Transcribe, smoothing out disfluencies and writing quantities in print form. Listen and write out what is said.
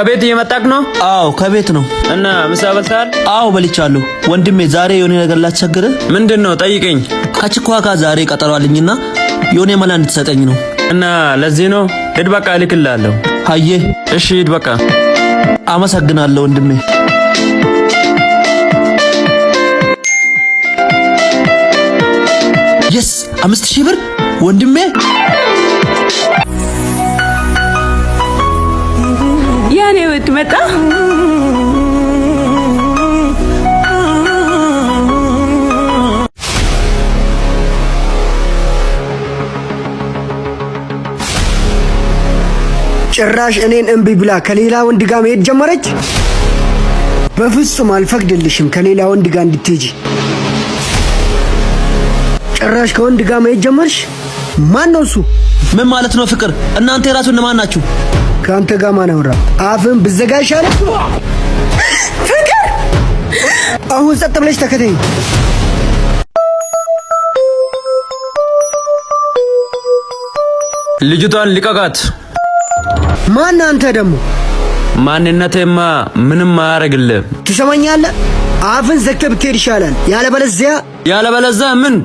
ከቤት እየመጣክ ነው? አዎ ከቤት ነው። እና ምሳ በልተሃል? አዎ በልቻለሁ። ወንድሜ ዛሬ የሆነ ነገር ላስቸግርህ። ምንድነው? ጠይቀኝ። ከችኳ ጋር ዛሬ ቀጠሮ አለኝና የሆነ መላ እንድትሰጠኝ ነው። እና ለዚህ ነው? ሂድ በቃ እልክልሃለሁ። አየ እሺ ሂድ በቃ። አመሰግናለሁ ወንድሜ። የስ 5000 ብር ወንድሜ። ያኔ ወድ መጣ። ጭራሽ እኔን እምቢ ብላ ከሌላ ወንድ ጋር መሄድ ጀመረች። በፍጹም አልፈቅድልሽም ከሌላ ወንድ ጋር እንድትሄጂ። ጭራሽ ከወንድ ጋር መሄድ ጀመርሽ? ማን ነው እሱ? ምን ማለት ነው ፍቅር? እናንተ የራሱ እነማን ናችሁ? ካንተ ጋር ማን አወራ? አፍን ብዘጋሽ አለ ፍቅር። አሁን ጸጥ ብለሽ ተከተይ። ልጅቷን ልቀቃት። ማን አንተ ደግሞ? ማንነቴማ ምንም አያረግልህ። ትሰማኛለህ? አፍን ዘግተህ ብትሄድ ይሻላል። ያለበለዚያ ምን